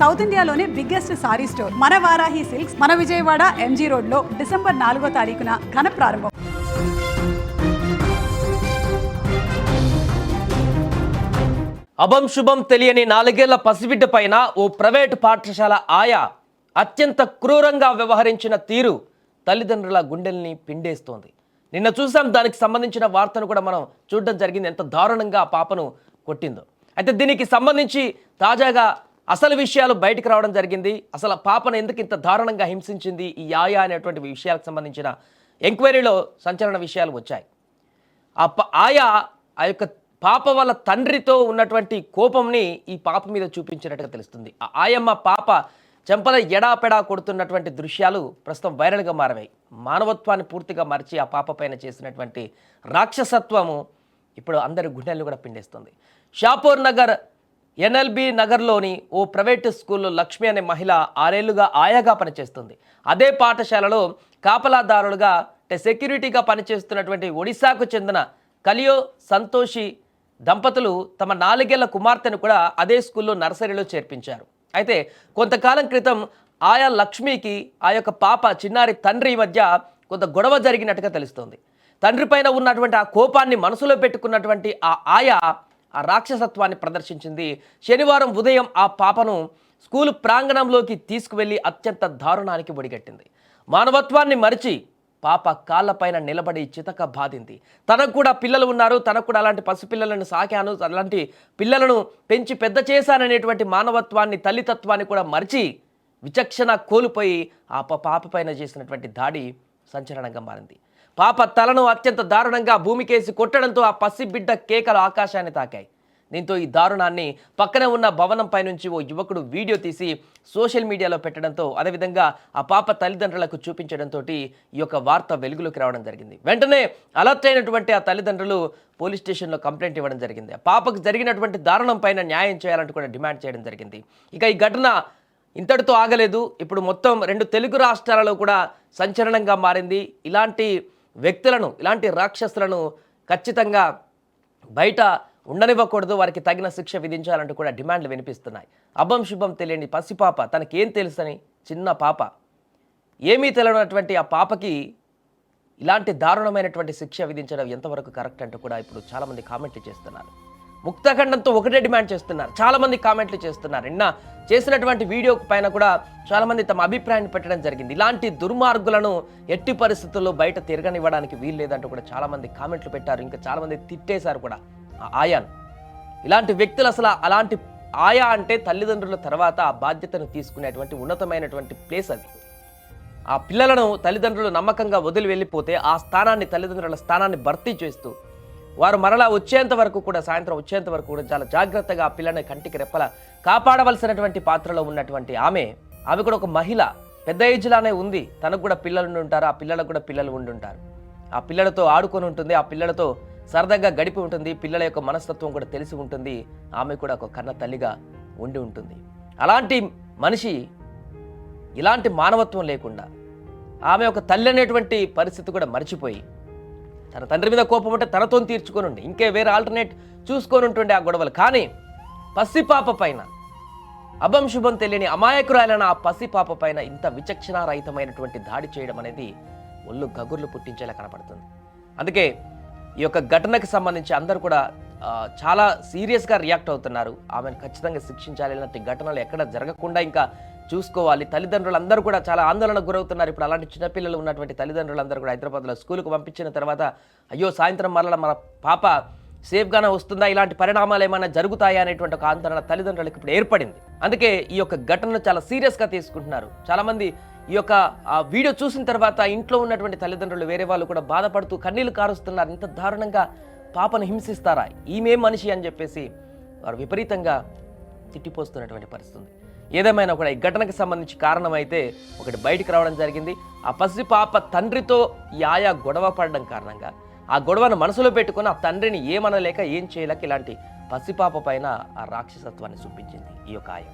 South ఇండియాలోనే biggest sorry store మన Varahi silks మన విజయవాడ ఎంజీ రోడ్ లో డిసెంబర్ 4వ తారీఖున ఘన ప్రారంభం. అభం శుభం తెలియని 4 ఏళ్ల పసిబిడ్డ పైన ఓ ప్రైవేటు పాఠశాల ఆయా అత్యంత క్రూరంగా వ్యవహరించిన తీరు తల్లిదండ్రుల గుండెల్ని పిండేస్తోంది. నిన్న చూసాం, దానికి సంబంధించిన వార్తను కూడా మనం చూడడం జరిగింది, ఎంత దారుణంగా ఆ పాపను కొట్టిందో. అయితే దీనికి సంబంధించి తాజాగా అసలు విషయాలు బయటకు రావడం జరిగింది. అసలు పాపను ఎందుకు ఇంత దారుణంగా హింసించింది ఈ ఆయా అనేటువంటి విషయాలకు సంబంధించిన ఎంక్వైరీలో సంచలన విషయాలు వచ్చాయి. ఆయా ఆ యొక్క పాప వాళ్ళ తండ్రితో ఉన్నటువంటి కోపంని ఈ పాప మీద చూపించినట్టుగా తెలుస్తుంది. ఆయమ్మ పాప చెంపల ఎడాపెడా కొడుతున్నటువంటి దృశ్యాలు ప్రస్తుతం వైరల్గా మారవాయి. మానవత్వాన్ని పూర్తిగా మరిచి ఆ పాప పైన చేసినటువంటి రాక్షసత్వము ఇప్పుడు అందరి గుండెలను కూడా పిండేస్తుంది. షాపూర్ నగర్ ఎన్ఎల్బి నగర్లోని ఓ ప్రైవేటు స్కూల్లో లక్ష్మి అనే మహిళ 6 ఏళ్లుగా ఆయాగా పనిచేస్తుంది. అదే పాఠశాలలో కాపలాదారులుగా సెక్యూరిటీగా పనిచేస్తున్నటువంటి ఒడిశాకు చెందిన కలియో సంతోషి దంపతులు తమ 4 ఏళ్ల కుమార్తెను కూడా అదే స్కూల్లో నర్సరీలో చేర్పించారు. అయితే కొంతకాలం క్రితం ఆయా లక్ష్మికి ఆ యొక్క పాప చిన్నారి తండ్రి మధ్య కొంత గొడవ జరిగినట్టుగా తెలుస్తోంది. తండ్రి పైన ఉన్నటువంటి ఆ కోపాన్ని మనసులో పెట్టుకున్నటువంటి ఆయా ఆ రాక్షసత్వాన్ని ప్రదర్శించింది. శనివారం ఉదయం ఆ పాపను స్కూలు ప్రాంగణంలోకి తీసుకువెళ్ళి అత్యంత దారుణానికి ఒడిగట్టింది. మానవత్వాన్ని మరిచి పాప కాళ్ళపైన నిలబడి చితక బాధింది. తనకు కూడా పిల్లలు ఉన్నారు, తనకు కూడా అలాంటి పసిపిల్లలను సాకాను, అలాంటి పిల్లలను పెంచి పెద్ద చేశాననేటువంటి మానవత్వాన్ని, తల్లితత్వాన్ని కూడా మరిచి విచక్షణ కోల్పోయి ఆ పాప పైన చేసినటువంటి దాడి సంచలనంగా మారింది. పాప తలను అత్యంత దారుణంగా భూమికేసి కొట్టడంతో ఆ పసిబిడ్డ కేకలు ఆకాశాన్ని తాకాయి. దీంతో ఈ దారుణాన్ని పక్కనే ఉన్న భవనం పైనుంచి ఓ యువకుడు వీడియో తీసి సోషల్ మీడియాలో పెట్టడంతో, అదేవిధంగా ఆ పాప తల్లిదండ్రులకు చూపించడంతో ఈ యొక్క వార్త వెలుగులోకి రావడం జరిగింది. వెంటనే అలర్ట్ అయినటువంటి ఆ తల్లిదండ్రులు పోలీస్ స్టేషన్లో కంప్లైంట్ ఇవ్వడం జరిగింది. ఆ పాపకు జరిగినటువంటి దారుణం పైన న్యాయం చేయాలంటూ కూడా డిమాండ్ చేయడం జరిగింది. ఇక ఈ ఘటన ఇంతటితో ఆగలేదు. ఇప్పుడు మొత్తం 2 తెలుగు రాష్ట్రాలలో కూడా సంచలనంగా మారింది. ఇలాంటి వ్యక్తులను, ఇలాంటి రాక్షసులను ఖచ్చితంగా బయట ఉండనివ్వకూడదు, వారికి తగిన శిక్ష విధించాలంటూ కూడా డిమాండ్లు వినిపిస్తున్నాయి. అభం శుభం తెలియని పసిపాప, తనకేం తెలుసని చిన్న పాప, ఏమీ తెలియనటువంటి ఆ పాపకి ఇలాంటి దారుణమైనటువంటి శిక్ష విధించడం ఎంతవరకు కరెక్ట్ అంటూ కూడా ఇప్పుడు చాలామంది కామెంట్లు చేస్తున్నారు. ముక్తఖండంతో ఒకటే డిమాండ్ చేస్తున్నారు, చాలామంది కామెంట్లు చేస్తున్నారు. నిన్న చేసినటువంటి వీడియో పైన కూడా చాలామంది తమ అభిప్రాయాన్ని పెట్టడం జరిగింది. ఇలాంటి దుర్మార్గులను ఎట్టి పరిస్థితుల్లో బయట తిరగనివ్వడానికి వీలు లేదంటూ కూడా చాలామంది కామెంట్లు పెట్టారు. ఇంకా చాలామంది తిట్టేశారు కూడా ఆయాను. ఇలాంటి వ్యక్తులు, అసలు అలాంటి ఆయా అంటే తల్లిదండ్రుల తర్వాత ఆ బాధ్యతను తీసుకునేటువంటి ఉన్నతమైనటువంటి ప్లేస్ అది. ఆ పిల్లలను తల్లిదండ్రులు నమ్మకంగా వదిలి వెళ్ళిపోతే ఆ స్థానాన్ని, తల్లిదండ్రుల స్థానాన్ని భర్తీ చేస్తూ వారు మరలా వచ్చేంత వరకు కూడా, సాయంత్రం వచ్చేంత వరకు కూడా చాలా జాగ్రత్తగా ఆ పిల్లని కంటికి రెప్పల కాపాడవలసినటువంటి పాత్రలో ఉన్నటువంటి ఆమె కూడా ఒక మహిళ, పెద్ద ఏజ్లానే ఉంది. తనకు కూడా పిల్లలు ఉండి ఉంటారు, ఆ పిల్లలకు కూడా పిల్లలు ఉండి ఉంటారు. ఆ పిల్లలతో ఆడుకొని ఉంటుంది, ఆ పిల్లలతో సరదాగా గడిపి ఉంటుంది, పిల్లల యొక్క మనస్తత్వం కూడా తెలిసి ఉంటుంది. ఆమె కూడా ఒక కన్న తల్లిగా ఉండి ఉంటుంది. అలాంటి మనిషి ఇలాంటి మానవత్వం లేకుండా ఆమె ఒక తల్లి అనేటువంటి పరిస్థితి కూడా మర్చిపోయి తన తండ్రి మీద కోపం ఉంటే తనతో తీర్చుకొని ఉండి ఇంకే వేరే ఆల్టర్నేట్ చూసుకొని ఉంటుండే ఆ గొడవలు. కానీ పసిపాప పైన, అభం శుభం తెలియని అమాయకురాలైన ఆ పసిపాప పైన ఇంత విచక్షణారహితమైనటువంటి దాడి చేయడం అనేది ఒళ్ళు గగుర్లు పుట్టించేలా కనపడుతుంది. అందుకే ఈ యొక్క ఘటనకు సంబంధించి అందరూ కూడా చాలా సీరియస్గా రియాక్ట్ అవుతున్నారు. ఆమెను ఖచ్చితంగా శిక్షించాలి, ఇలాంటి ఘటనలు ఎక్కడ జరగకుండా ఇంకా చూసుకోవాలి. తల్లిదండ్రులందరూ కూడా చాలా ఆందోళనకు గురవుతున్నారు. ఇప్పుడు అలాంటి చిన్నపిల్లలు ఉన్నటువంటి తల్లిదండ్రులందరూ కూడా హైదరాబాద్లో స్కూల్కు పంపించిన తర్వాత అయ్యో సాయంత్రం మరలా మన పాప సేఫ్గానే వస్తుందా, ఇలాంటి పరిణామాలు ఏమైనా జరుగుతాయా అనేటువంటి ఒక ఆందోళన తల్లిదండ్రులకు ఇప్పుడు ఏర్పడింది. అందుకే ఈ యొక్క ఘటనను చాలా సీరియస్గా తీసుకుంటున్నారు. చాలామంది ఈ యొక్క వీడియో చూసిన తర్వాత ఇంట్లో ఉన్నటువంటి తల్లిదండ్రులు, వేరే వాళ్ళు కూడా బాధపడుతూ కన్నీళ్లు కారుస్తున్నారు. ఇంత దారుణంగా పాపను హింసిస్తారా, ఈమె మనిషి అని చెప్పేసి వారు విపరీతంగా తిట్టిపోస్తున్నటువంటి పరిస్థితి. ఏదేమైనా కూడా ఈ ఘటనకు సంబంధించి కారణం అయితే ఒకటి బయటికి రావడం జరిగింది. ఆ పసి పాప తండ్రితో ఈ ఆయా గొడవ పడడం కారణంగా ఆ గొడవను మనసులో పెట్టుకుని ఆ తండ్రిని ఏమనలేక ఏం చేయలేక ఇలాంటి పసిపాప పైన ఆ రాక్షసత్వాన్ని చూపించింది ఈ యొక్క ఆయ.